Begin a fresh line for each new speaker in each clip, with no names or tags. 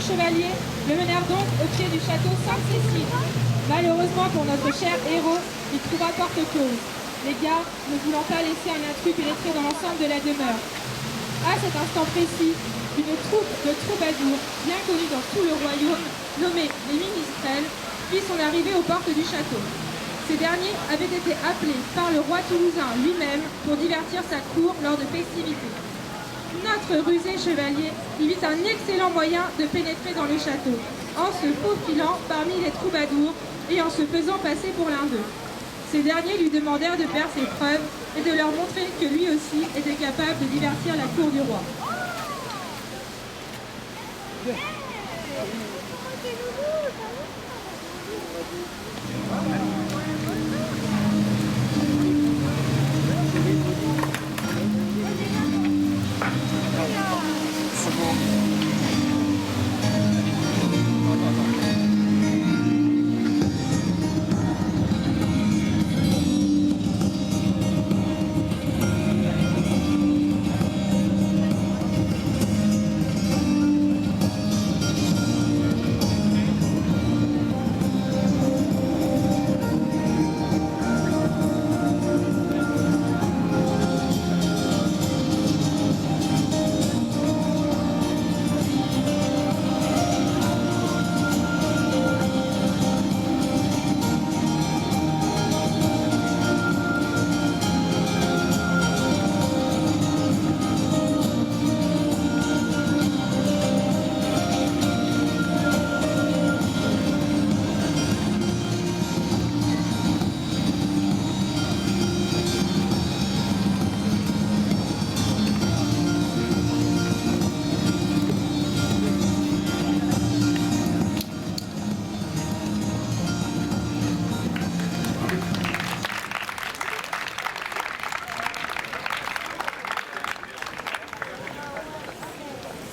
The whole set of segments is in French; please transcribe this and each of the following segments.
chevaliers le menèrent donc au pied du château Sainte-Cécile. Malheureusement pour notre cher héros, il trouva porte close, les gardes ne voulant pas laisser un intrus pénétrer dans l'enceinte de la demeure. À cet instant précis, une troupe de troubadours, bien connue dans tout le royaume, nommée les Ministrels, fit son arrivée aux portes du château. Ces derniers avaient été appelés par le roi toulousain lui-même pour divertir sa cour lors de festivités. Notre rusé chevalier y vit un excellent moyen de pénétrer dans le château, en se faufilant parmi les troubadours et en se faisant passer pour l'un d'eux. Ces derniers lui demandèrent de faire ses preuves et de leur montrer que lui aussi était capable de divertir la cour du roi.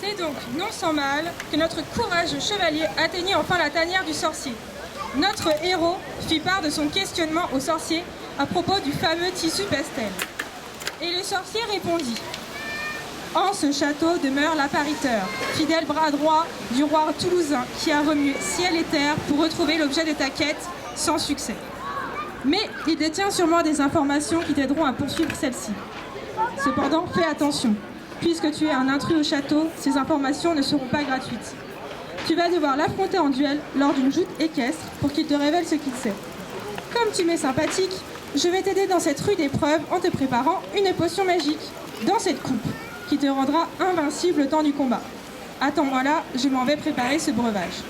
C'est donc non sans mal que notre courageux chevalier atteignit enfin la tanière du sorcier. Notre héros fit part de son questionnement au sorcier à propos du fameux tissu pastel. Et le sorcier répondit: en ce château demeure l'appariteur, fidèle bras droit du roi toulousain qui a remué ciel et terre pour retrouver l'objet de ta quête sans succès. Mais il détient sûrement des informations qui t'aideront à poursuivre celle-ci. Cependant, fais attention. Puisque tu es un intrus au château, ces informations ne seront pas gratuites. Tu vas devoir l'affronter en duel lors d'une joute équestre pour qu'il te révèle ce qu'il sait. Comme tu m'es sympathique, je vais t'aider dans cette rude épreuve en te préparant une potion magique, dans cette coupe, qui te rendra invincible le temps du combat. Attends-moi là, je m'en vais préparer ce breuvage.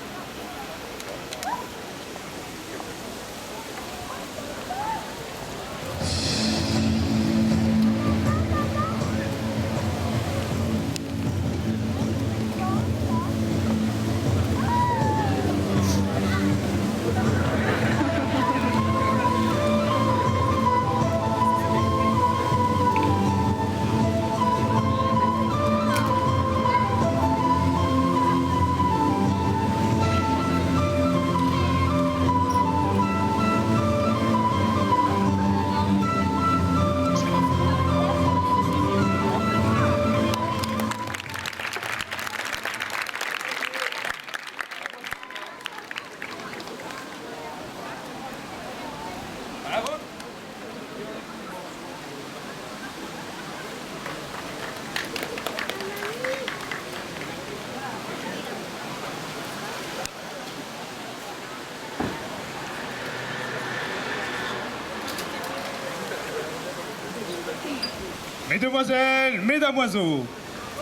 Mesdemoiselles, mesdamoiseaux,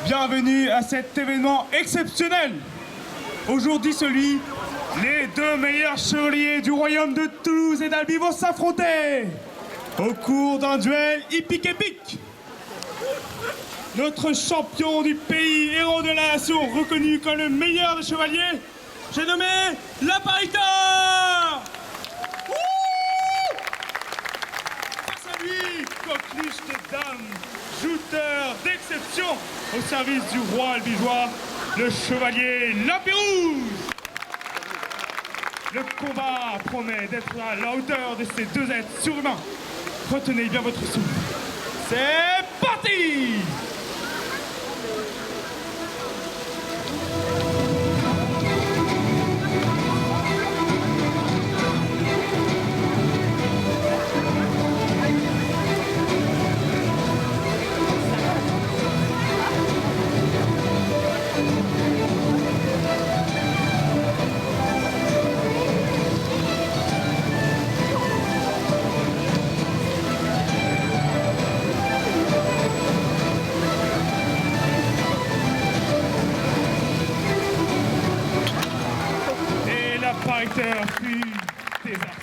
bienvenue à cet événement exceptionnel. Aujourd'hui, les deux meilleurs chevaliers du royaume de Toulouse et d'Albi vont s'affronter au cours d'un duel hippique-épique. Notre champion du pays, héros de la nation, reconnu comme le meilleur des chevaliers, j'ai nommé l'appariteur. Face à lui, coqueluche de dame, jouteur d'exception au service du roi albigeois, le chevalier Lapérouse. Le combat promet d'être à la hauteur de ces deux êtres surhumains. Retenez bien votre souffle. C'est parti! serviteur fut désarçonné.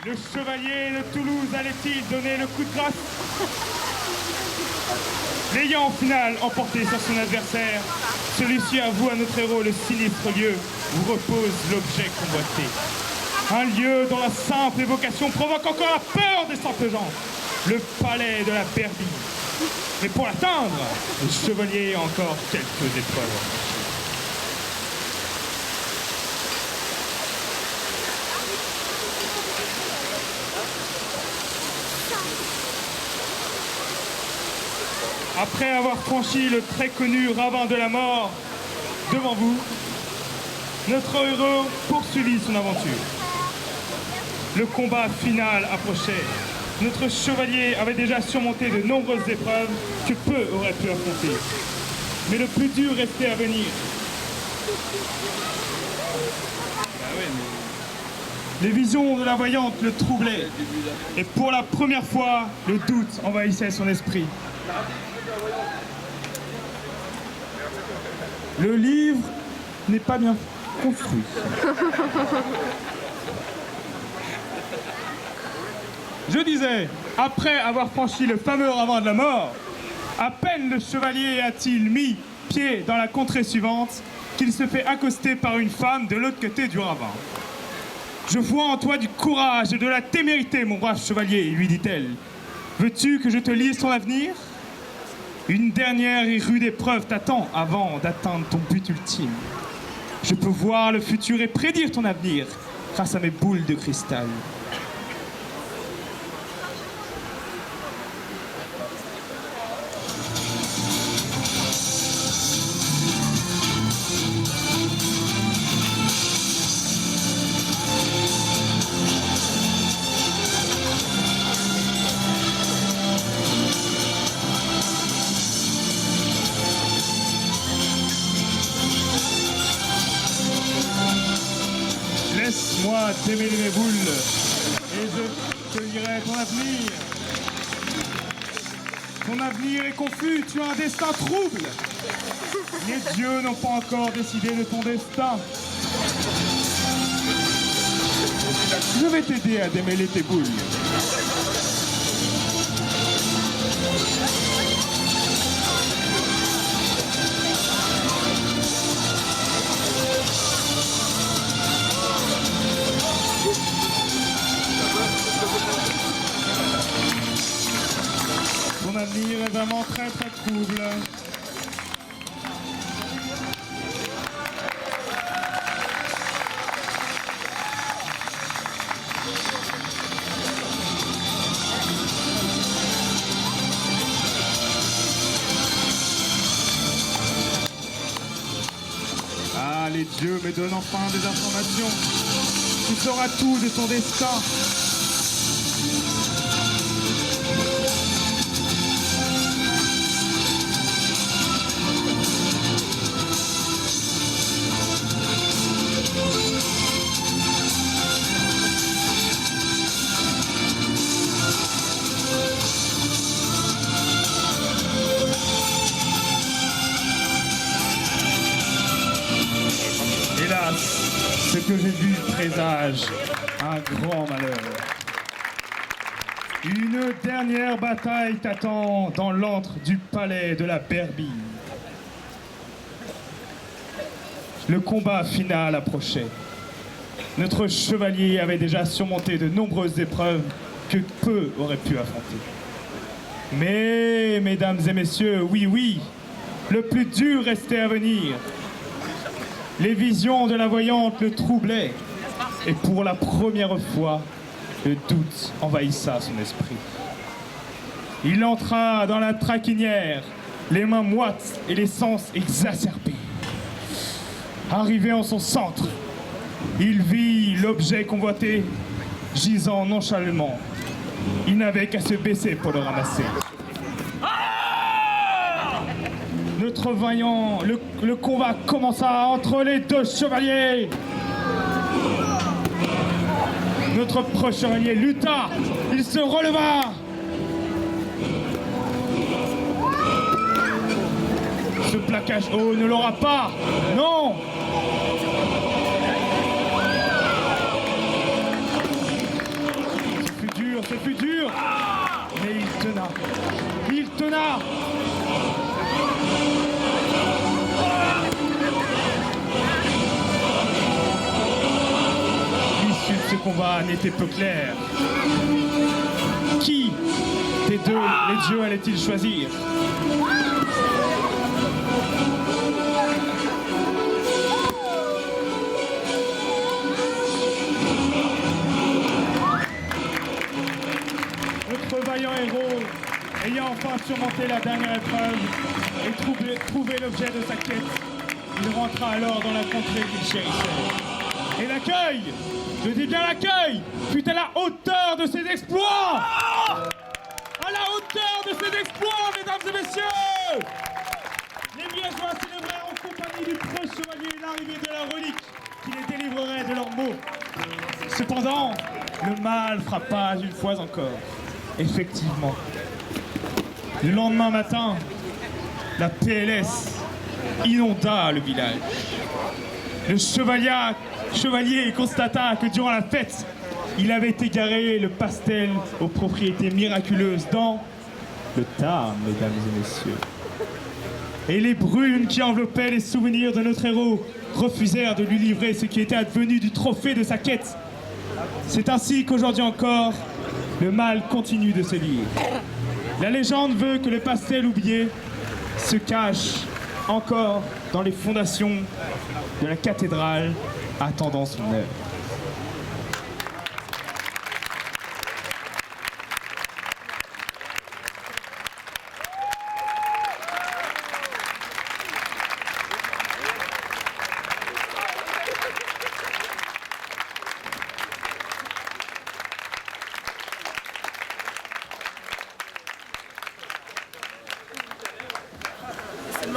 Le chevalier de Toulouse allait-il donner le coup de grâce? L'ayant au final emporté sur son adversaire, celui-ci avoue à notre héros le sinistre lieu où repose l'objet convoité. Un lieu dont la simple évocation provoque encore la peur des simples gens. Le palais de la Berbie. Et pour l'atteindre, le chevalier a encore quelques épreuves. Après avoir franchi le très connu ravin de la mort, devant vous, notre héros poursuivit son aventure. Le combat final approchait. Notre chevalier avait déjà surmonté de nombreuses épreuves que peu auraient pu affronter. Mais le plus dur restait à venir. Les visions de la voyante le troublaient. Et pour la première fois, le doute envahissait son esprit. Le livre n'est pas bien construit. Je disais, après avoir franchi le fameux ravin de la mort, à peine le chevalier a-t-il mis pied dans la contrée suivante qu'il se fait accoster par une femme de l'autre côté du ravin. « Je vois en toi du courage et de la témérité, mon brave chevalier, lui dit-elle. Veux-tu que je te lise ton avenir ? Une dernière et rude épreuve t'attend avant d'atteindre ton but ultime. Je peux voir le futur et prédire ton avenir grâce à mes boules de cristal. » Laisse-moi démêler mes boules et je te lirai ton avenir. Ton avenir est confus, tu as un destin trouble. Les dieux n'ont pas encore décidé de ton destin. Je vais t'aider à démêler tes boules. Ton avenir est vraiment très très trouble. Ah, les dieux me donnent enfin des informations. Tu sauras tout de ton destin. Hélas, ce que j'ai vu présage un grand malheur. Une dernière bataille t'attend dans l'antre du palais de la Berbie. Le combat final approchait. Notre chevalier avait déjà surmonté de nombreuses épreuves que peu auraient pu affronter. Mais, mesdames et messieurs, oui, le plus dur restait à venir. Les visions de la voyante le troublaient. Et pour la première fois, le doute envahissa son esprit. Il entra dans la traquinière, les mains moites et les sens exacerbés. Arrivé en son centre, il vit l'objet convoité gisant nonchalamment. Il n'avait qu'à se baisser pour le ramasser. Notre vaillant, le combat commença entre les deux chevaliers. Notre proche chevalier lutta, il se releva. Ce plaquage haut ne l'aura pas, non. Ce fut dur, mais il tena. Il tena. L'issue de ce combat n'était peu claire. Qui des deux les dieux allaient-ils choisir? Notre vaillant héros, ayant enfin surmonté la dernière épreuve et trouvé l'objet de sa quête, il rentra alors dans la contrée qu'il chérissait. Et l'accueil, je dis bien l'accueil, fut à la hauteur de ses exploits! À la hauteur de ses exploits, mesdames et messieurs! Les villageois célébrèrent en compagnie du preux chevalier l'arrivée de la relique qui les délivrerait de leurs maux. Cependant, le mal frappa une fois encore. Effectivement. Le lendemain matin, la PLS inonda le village. Le chevalier constata que durant la fête, il avait égaré le pastel aux propriétés miraculeuses dans le Tarn, mesdames et messieurs. Et les brumes qui enveloppaient les souvenirs de notre héros refusèrent de lui livrer ce qui était advenu du trophée de sa quête. C'est ainsi qu'aujourd'hui encore, le mal continue de se lire. La légende veut que le pastel oublié se cache encore dans les fondations de la cathédrale attendant son heure.